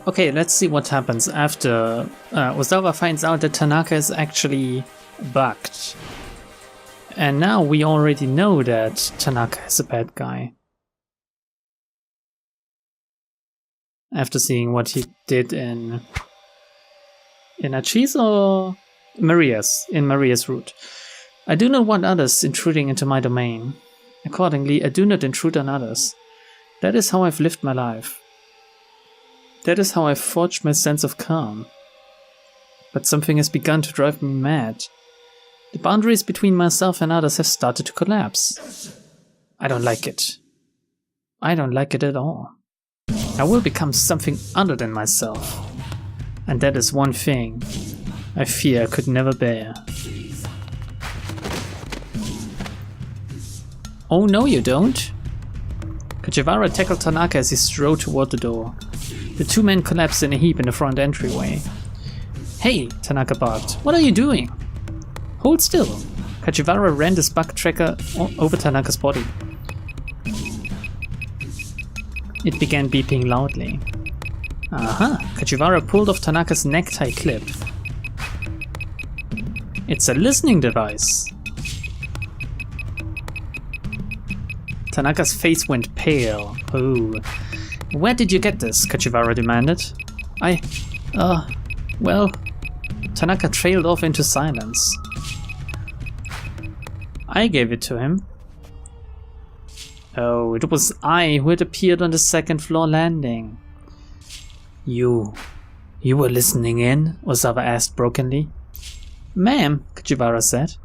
Okay, let's see what happens after Ozawa finds out that Tanaka is actually bugged. And now we already know that Tanaka is a bad guy. After seeing what he did in Achi's or Maria's? In Maria's route. I do not want others intruding into my domain. Accordingly, I do not intrude on others. That is how I've lived my life. That is how I've forged my sense of calm. But something has begun to drive me mad. The boundaries between myself and others have started to collapse. I don't like it. I don't like it at all. I will become something other than myself. And that is one thing I fear I could never bear. Oh no, you don't. Kajiwara tackled Tanaka as he strode toward the door. The two men collapsed in a heap in the front entryway. Hey, Tanaka barked. What are you doing? Hold still. Kajiwara ran his bug tracker over Tanaka's body. It began beeping loudly. Aha! Kajiwara pulled off Tanaka's necktie clip. It's a listening device. Tanaka's face went pale. Oh. Where did you get this? Kajiwara demanded. Well... Tanaka trailed off into silence. I gave it to him. Oh, it was I who had appeared on the second floor landing. You were listening in? Ozawa asked brokenly. Ma'am, Kajiwara said.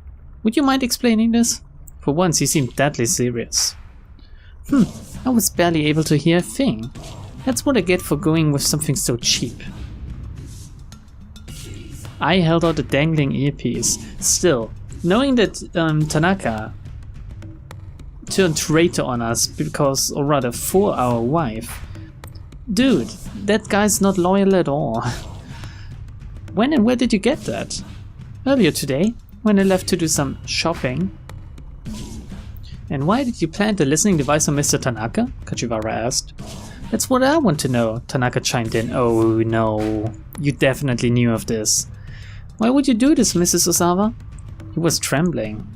Would you mind explaining this? For once he seemed deadly serious. I was barely able to hear a thing. That's what I get for going with something so cheap. I held out a dangling earpiece. Still, knowing that Tanaka turned traitor on us because, or rather for our wife. Dude, that guy's not loyal at all. When and where did you get that? Earlier today, when I left to do some shopping. And why did you plant the listening device on Mr. Tanaka? Kajiwara asked. That's what I want to know, Tanaka chimed in. Oh no, you definitely knew of this. Why would you do this, Mrs. Ozawa? He was trembling.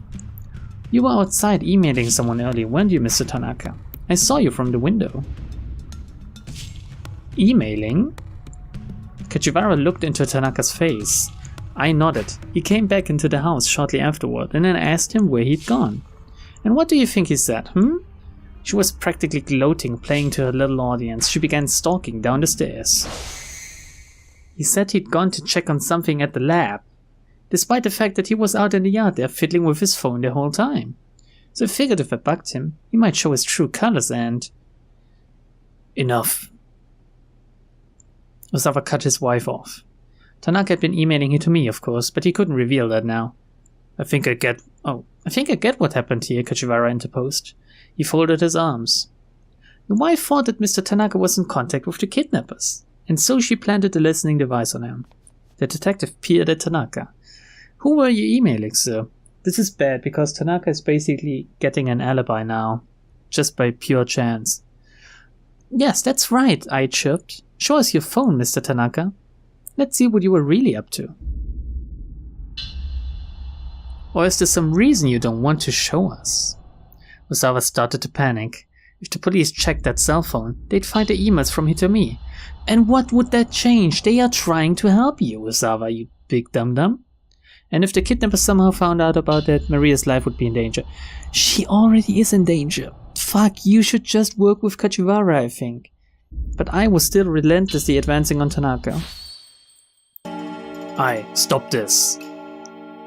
You were outside emailing someone earlier, weren't you, Mr. Tanaka? I saw you from the window. Emailing? Kajiwara looked into Tanaka's face. I nodded. He came back into the house shortly afterward, and then I asked him where he'd gone. And what do you think he said, She was practically gloating, playing to her little audience. She began stalking down the stairs. He said he'd gone to check on something at the lab, despite the fact that he was out in the yard there fiddling with his phone the whole time. So I figured if I bugged him, he might show his true colors and... Enough. Ozawa cut his wife off. Tanaka had been emailing it to me, of course, but he couldn't reveal that now. I think I get what happened here, Kajiwara interposed. He folded his arms. Your wife thought that Mr. Tanaka was in contact with the kidnappers, and so she planted the listening device on him. The detective peered at Tanaka. Who were you emailing, sir? This is bad, because Tanaka is basically getting an alibi now, just by pure chance. Yes, that's right, I chirped. Show us your phone, Mr. Tanaka. Let's see what you were really up to. Or is there some reason you don't want to show us? Ozawa started to panic. If the police checked that cell phone, they'd find the emails from Hitomi. And what would that change? They are trying to help you, Ozawa, you big dum-dum. And if the kidnappers somehow found out about that, Maria's life would be in danger. She already is in danger. Fuck, you should just work with Kajiwara, I think. But I was still relentlessly advancing on Tanaka. Stop this.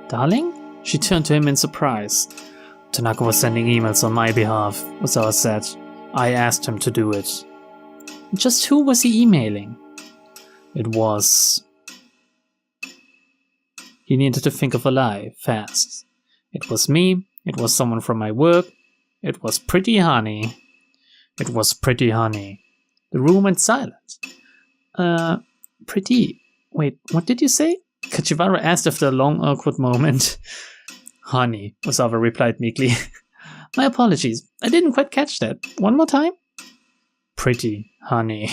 Darling? She turned to him in surprise. Tanaka was sending emails on my behalf, Ozawa said. I asked him to do it. Just who was he emailing? It was... He needed to think of a lie, fast. It was me, it was someone from my work, it was Pretty Honey. It was Pretty Honey. The room went silent. Pretty... Wait, what did you say? Kajiwara asked after a long, awkward moment. Honey, Ozawa replied meekly. My apologies, I didn't quite catch that. One more time? Pretty Honey.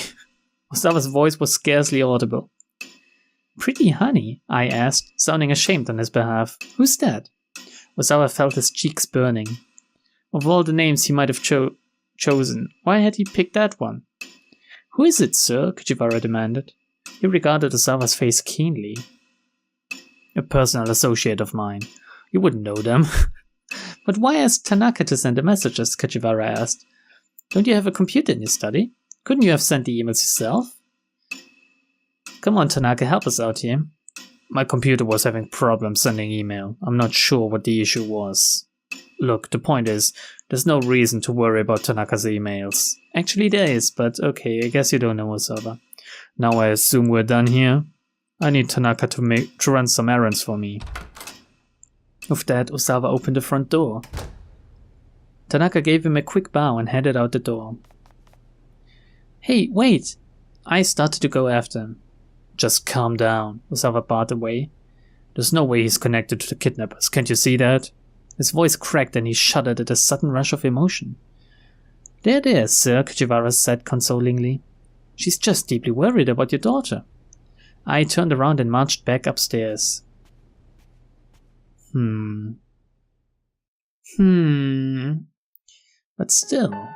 Osawa's voice was scarcely audible. Pretty honey? I asked, sounding ashamed on his behalf. Who's that? Osawa felt his cheeks burning. Of all the names he might have chosen, why had he picked that one? Who is it, sir? Kajiwara demanded. He regarded Osawa's face keenly. A personal associate of mine. You wouldn't know them. But why ask Tanaka to send the messages? Kajiwara asked. Don't you have a computer in your study? Couldn't you have sent the emails yourself? Come on, Tanaka, help us out here. My computer was having problems sending email. I'm not sure what the issue was. Look, the point is, there's no reason to worry about Tanaka's emails. Actually there is, but okay, I guess you don't know Osawa. Now I assume we're done here. I need Tanaka to run some errands for me. With that, Osawa opened the front door. Tanaka gave him a quick bow and headed out the door. Hey, wait! I started to go after him. Just calm down, Osawa barred away. There's no way he's connected to the kidnappers, can't you see that? His voice cracked and he shuddered at a sudden rush of emotion. There, sir, Kajiwara said consolingly. She's just deeply worried about your daughter. I turned around and marched back upstairs. But still,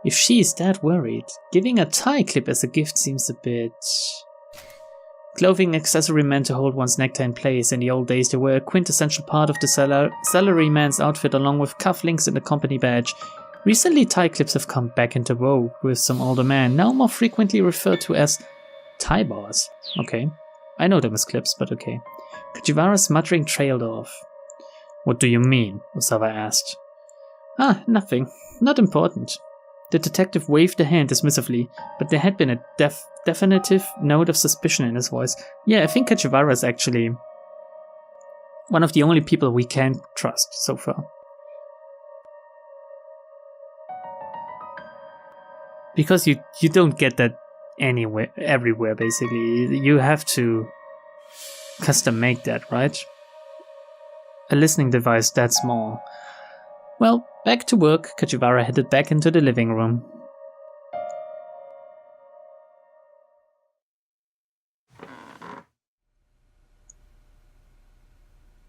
if she's that worried, giving a tie clip as a gift seems a bit... Clothing accessory meant to hold one's necktie in place. In the old days, they were a quintessential part of the salaryman's outfit along with cufflinks and a company badge. Recently, tie clips have come back into vogue, with some older men now more frequently referred to as tie bars. Okay, I know them as clips, but okay. Kajiwara's muttering trailed off. What do you mean? Osawa asked. Nothing. Not important. The detective waved a hand dismissively, but there had been a definitive note of suspicion in his voice. Yeah, I think Kajiwara is actually one of the only people we can trust so far. Because you don't get that everywhere, basically. You have to custom make that, right? A listening device that small. Well, back to work, Kajiwara headed back into the living room.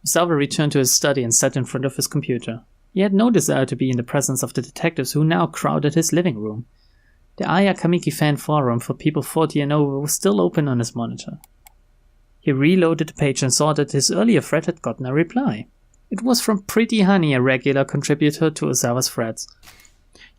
Osawa returned to his study and sat in front of his computer. He had no desire to be in the presence of the detectives who now crowded his living room. The Aya Kamiki fan forum for people 40 and over was still open on his monitor. He reloaded the page and saw that his earlier thread had gotten a reply. It was from Pretty Honey, a regular contributor to Osawa's threads.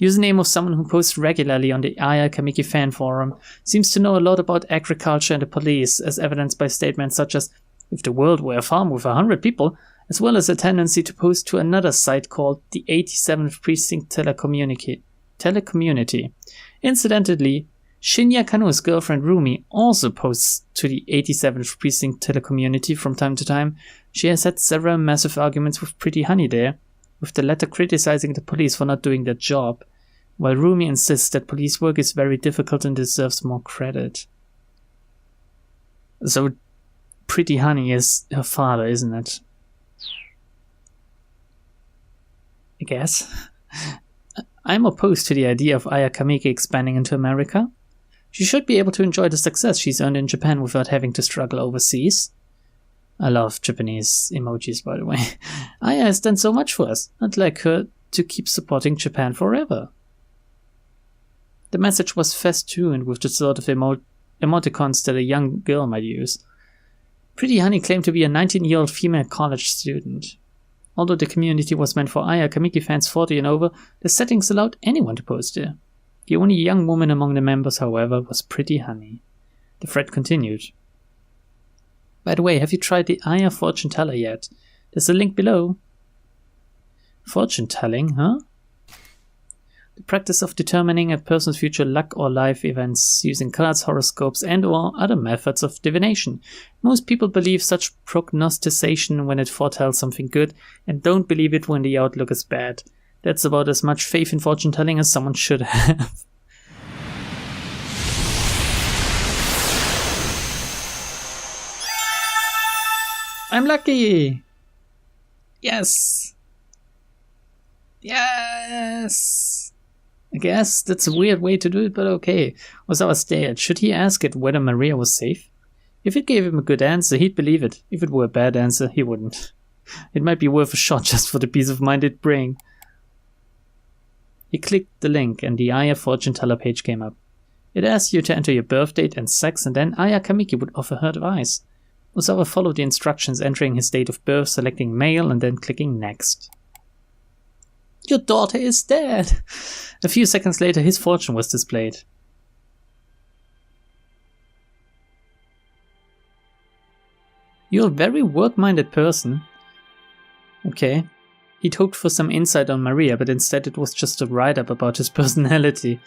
Username of someone who posts regularly on the Aya Kamiki fan forum, seems to know a lot about agriculture and the police, as evidenced by statements such as, if the world were a farm with 100 people, as well as a tendency to post to another site called the 87th Precinct Telecommunity. Incidentally, Shinya Kanu's girlfriend Rumi also posts to the 87th Precinct Telecommunity from time to time. She has had several massive arguments with Pretty Honey there, with the latter criticizing the police for not doing their job, while Rumi insists that police work is very difficult and deserves more credit. So, Pretty Honey is her father, isn't it? I guess. I'm opposed to the idea of Aya Kamiki expanding into America. She should be able to enjoy the success she's earned in Japan without having to struggle overseas. I love Japanese emojis, by the way. Aya has done so much for us. I'd like her to keep supporting Japan forever. The message was festooned with the sort of emoticons that a young girl might use. Pretty Honey claimed to be a 19-year-old female college student. Although the community was meant for Aya Kamiki fans 40 and over, the settings allowed anyone to post there. The only young woman among the members, however, was Pretty Honey. The thread continued. By the way, have you tried the Aya fortune teller yet? There's a link below. Fortune telling, huh? The practice of determining a person's future luck or life events using cards, horoscopes, and or other methods of divination. Most people believe such prognostication when it foretells something good, and don't believe it when the outlook is bad. That's about as much faith in fortune telling as someone should have. I'm lucky! Yes! Yes! I guess that's a weird way to do it, but okay. Osawa stared. Should he ask it whether Maria was safe? If it gave him a good answer, he'd believe it. If it were a bad answer, he wouldn't. It might be worth a shot just for the peace of mind it'd bring. He clicked the link and the Aya fortune teller page came up. It asked you to enter your birth date and sex, and then Aya Kamiki would offer her advice. Osawa followed the instructions, entering his date of birth, selecting male, and then clicking next. Your daughter is dead! A few seconds later, his fortune was displayed. You're a very work-minded person. Okay. He'd hoped for some insight on Maria, but instead it was just a write-up about his personality.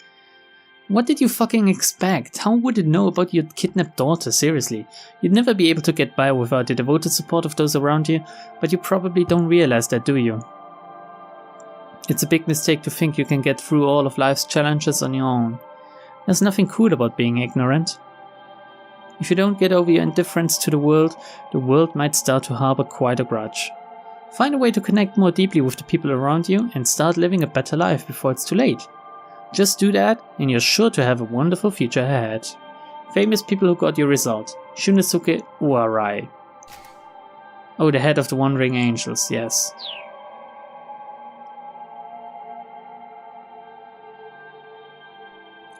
What did you fucking expect? How would it know about your kidnapped daughter, seriously? You'd never be able to get by without the devoted support of those around you, but you probably don't realize that, do you? It's a big mistake to think you can get through all of life's challenges on your own. There's nothing cool about being ignorant. If you don't get over your indifference to the world might start to harbor quite a grudge. Find a way to connect more deeply with the people around you and start living a better life before it's too late. Just do that and you're sure to have a wonderful future ahead. Famous people who got your result. Shunisuke Uarai. Oh, the head of the Wandering Angels, yes.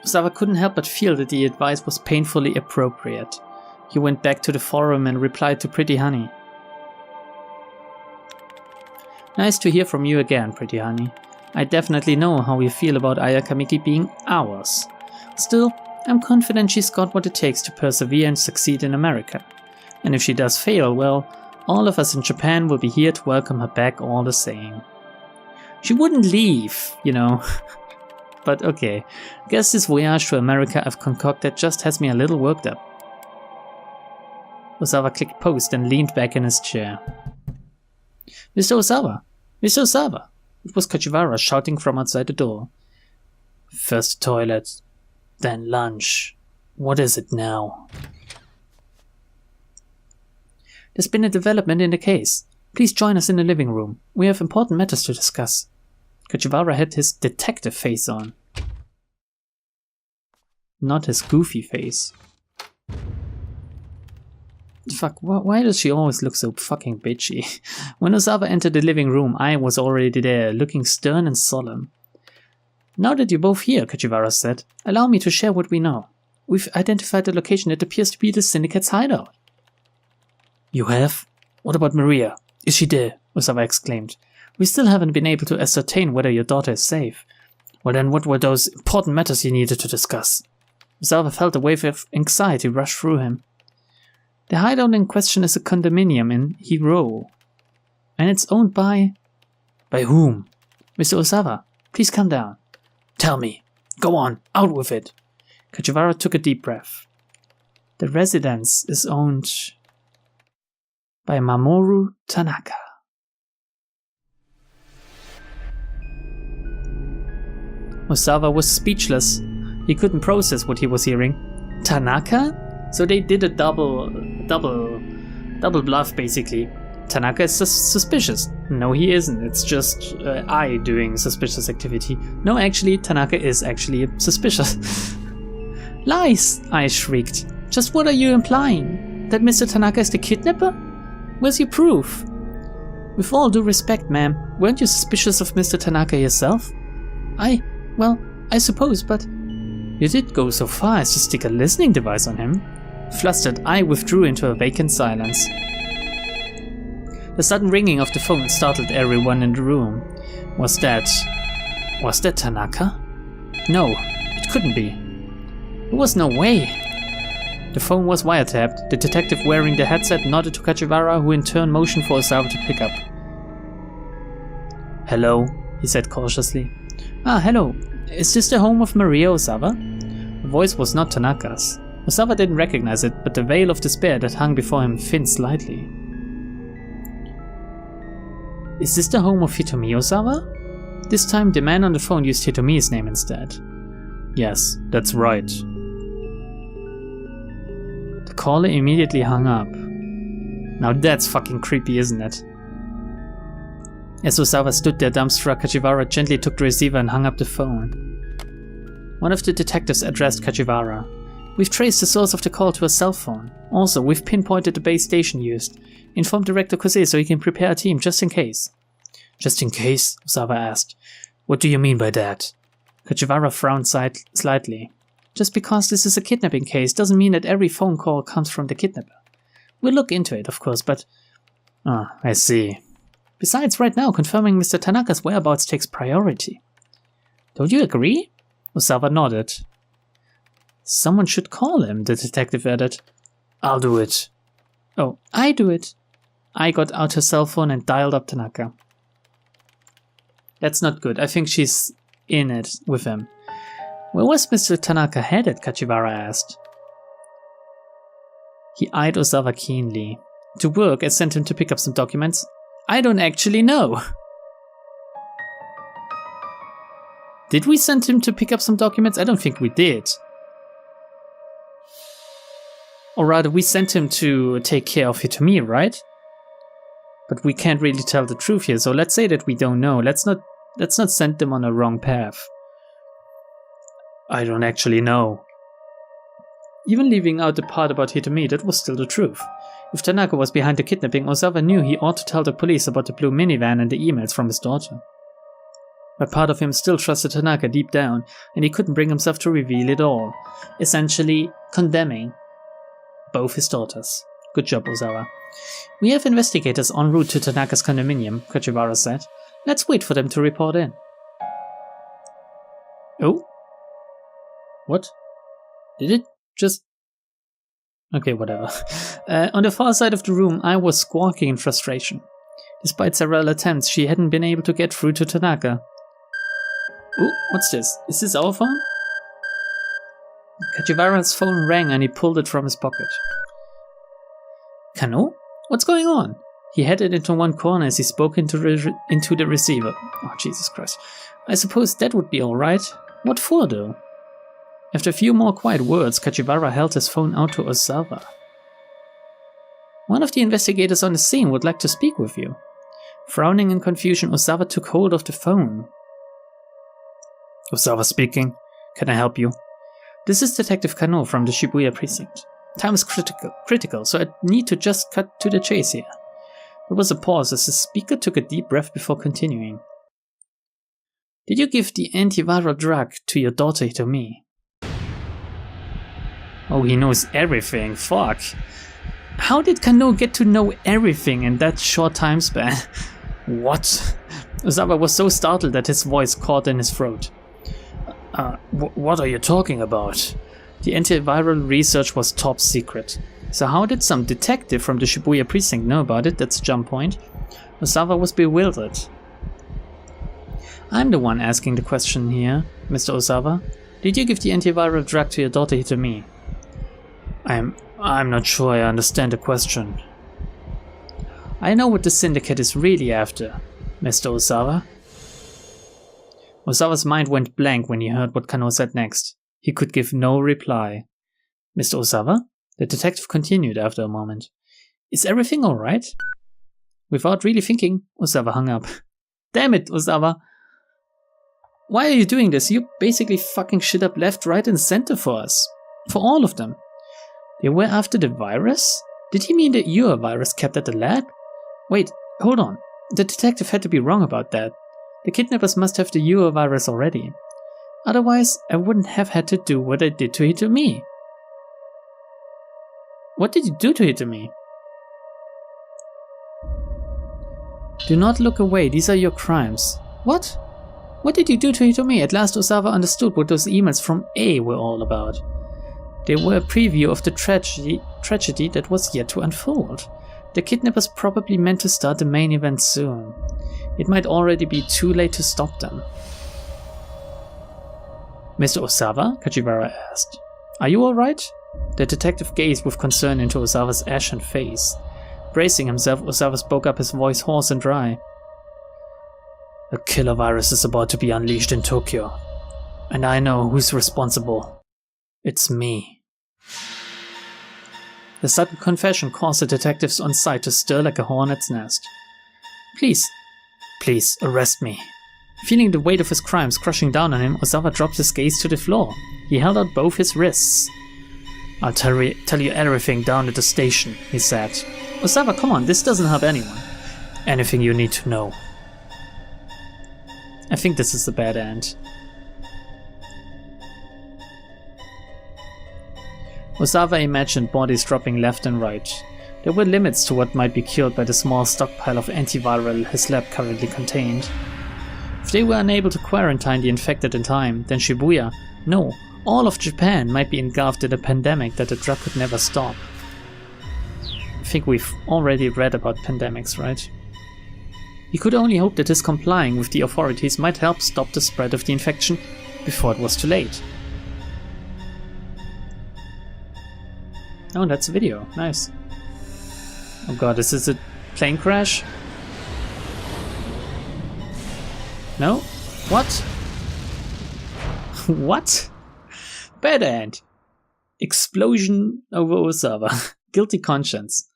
Osawa couldn't help but feel that the advice was painfully appropriate. He went back to the forum and replied to Pretty Honey. Nice to hear from you again, Pretty Honey. I definitely know how we feel about Aya Kamiki being ours. Still, I'm confident she's got what it takes to persevere and succeed in America. And if she does fail, well, all of us in Japan will be here to welcome her back all the same. She wouldn't leave, you know. But okay, guess this voyage to America I've concocted just has me a little worked up. Osawa clicked post and leaned back in his chair. Mr. Osawa! Mr. Osawa! It was Kajiwara shouting from outside the door. First the toilet, then lunch. What is it now? There's been a development in the case. Please join us in the living room. We have important matters to discuss. Kajiwara had his detective face on. Not his goofy face. Fuck, why does she always look so fucking bitchy? When Osawa entered the living room, I was already there, looking stern and solemn. Now that you're both here, Kajiwara said, allow me to share what we know. We've identified the location that appears to be the Syndicate's hideout. You have? What about Maria? Is she there? Osawa exclaimed. We still haven't been able to ascertain whether your daughter is safe. Well then, what were those important matters you needed to discuss? Osawa felt a wave of anxiety rush through him. The hideout in question is a condominium in Hiro. And it's owned by... By whom? Mr. Osawa, please calm down. Tell me. Go on, out with it. Kajiwara took a deep breath. The residence is owned by Mamoru Tanaka. Osawa was speechless. He couldn't process what he was hearing. Tanaka? So they did a double bluff, basically. Tanaka is suspicious. No, he isn't. It's just I doing suspicious activity. No, actually, Tanaka is actually suspicious. Lies! I shrieked. Just what are you implying? That Mr. Tanaka is the kidnapper? Where's your proof? With all due respect, ma'am, weren't you suspicious of Mr. Tanaka yourself? Well, I suppose, but... You did go so far as to stick a listening device on him. Flustered, I withdrew into a vacant silence. The sudden ringing of the phone startled everyone in the room. Was that Tanaka? No, it couldn't be. There was no way. The phone was wiretapped. The detective wearing the headset nodded to Kajiwara, who in turn motioned for Osawa to pick up. Hello, he said cautiously. Ah, hello. Is this the home of Maria Osawa? The voice was not Tanaka's. Osawa didn't recognize it, but the veil of despair that hung before him thinned slightly. Is this the home of Hitomi Osawa? This time the man on the phone used Hitomi's name instead. Yes, that's right. The caller immediately hung up. Now that's fucking creepy, isn't it? As Osawa stood there dumbstruck, Kajiwara gently took the receiver and hung up the phone. One of the detectives addressed Kajiwara. We've traced the source of the call to a cell phone. Also, we've pinpointed the base station used. Inform Director Kose so he can prepare a team just in case. Just in case? Osawa asked. What do you mean by that? Kajiwara frowned slightly. Just because this is a kidnapping case doesn't mean that every phone call comes from the kidnapper. We'll look into it, of course, but... Ah, I see. Besides, right now, confirming Mr. Tanaka's whereabouts takes priority. Don't you agree? Osawa nodded. Someone should call him, the detective added. I'll do it. Oh, I do it. I got out her cell phone and dialed up Tanaka. That's not good. I think she's in it with him. Where was Mr. Tanaka headed? Kajiwara asked. He eyed Osawa keenly. To work, I sent him to pick up some documents. I don't actually know. Did we send him to pick up some documents? I don't think we did. Or rather, we sent him to take care of Hitomi, right? But we can't really tell the truth here, so let's say that we don't know. Let's not send them on a wrong path. I don't actually know. Even leaving out the part about Hitomi, that was still the truth. If Tanaka was behind the kidnapping, Osawa knew he ought to tell the police about the blue minivan and the emails from his daughter. But part of him still trusted Tanaka deep down, and he couldn't bring himself to reveal it all, essentially condemning both his daughters. Good job, Osawa. We have investigators en route to Tanaka's condominium, Kajiwara said. Let's wait for them to report in. Oh? What? Did it just... Okay, whatever. On the far side of the room, I was squawking in frustration. Despite several attempts, she hadn't been able to get through to Tanaka. Oh, what's this? Is this our phone? Kajiwara's phone rang and he pulled it from his pocket. Kano? What's going on? He headed into one corner as he spoke into the receiver. Oh, Jesus Christ. I suppose that would be alright. What for, though? After a few more quiet words, Kajiwara held his phone out to Osawa. One of the investigators on the scene would like to speak with you. Frowning in confusion, Osawa took hold of the phone. Osawa speaking. Can I help you? This is Detective Kano from the Shibuya precinct. Time is critical, so I need to just cut to the chase here. There was a pause as the speaker took a deep breath before continuing. Did you give the antiviral drug to your daughter Hitomi? Oh, he knows everything. Fuck. How did Kano get to know everything in that short time span? What? Osawa was so startled that his voice caught in his throat. What are you talking about? The antiviral research was top secret. So how did some detective from the Shibuya precinct know about it? That's a jump point. Osawa was bewildered. I'm the one asking the question here, Mr. Osawa. Did you give the antiviral drug to your daughter Hitomi? I'm not sure I understand the question. I know what the syndicate is really after, Mr. Osawa. Osawa's mind went blank when he heard what Kano said next. He could give no reply. Mr. Osawa? The detective continued after a moment. Is everything alright? Without really thinking, Osawa hung up. Damn it, Osawa! Why are you doing this? You basically fucking shit up left, right and center for us. For all of them. They were after the virus? Did he mean that you're a virus kept at the lab? Wait, hold on. The detective had to be wrong about that. The kidnappers must have the Euro virus already. Otherwise, I wouldn't have had to do what I did to Hitomi. What did you do to Hitomi? Do not look away, these are your crimes. What? What did you do to Hitomi? At last Osawa understood what those emails from A were all about. They were a preview of the tragedy that was yet to unfold. The kidnappers probably meant to start the main event soon. It might already be too late to stop them. Mr. Osawa? Kajiwara asked. Are you alright? The detective gazed with concern into Osawa's ashen face. Bracing himself, Osawa spoke up, his voice hoarse and dry. A killer virus is about to be unleashed in Tokyo. And I know who's responsible. It's me. The sudden confession caused the detectives on site to stir like a hornet's nest. Please arrest me. Feeling the weight of his crimes crushing down on him, Osawa dropped his gaze to the floor. He held out both his wrists. I'll tell you everything down at the station, he said. Osawa, come on, this doesn't help anyone. Anything you need to know. I think this is the bad end. Osawa imagined bodies dropping left and right. There were limits to what might be killed by the small stockpile of antiviral his lab currently contained. If they were unable to quarantine the infected in time, then Shibuya, no, all of Japan might be engulfed in a pandemic that the drug could never stop. I think we've already read about pandemics, right? He could only hope that his complying with the authorities might help stop the spread of the infection before it was too late. Oh, that's a video. Nice. Oh god, is this a plane crash? No? What? What? Bad end. Explosion over Osawa. Guilty conscience.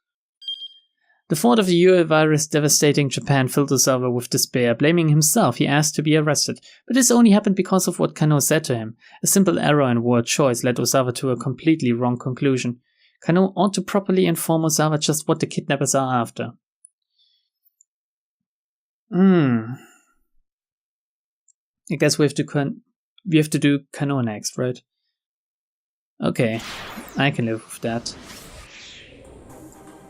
The thought of the UA virus devastating Japan filled Osawa with despair. Blaming himself, he asked to be arrested. But this only happened because of what Kano said to him. A simple error in word choice led Osawa to a completely wrong conclusion. Kano ought to properly inform Osawa just what the kidnappers are after. I guess we have to do Kano next, right? Okay, I can live with that.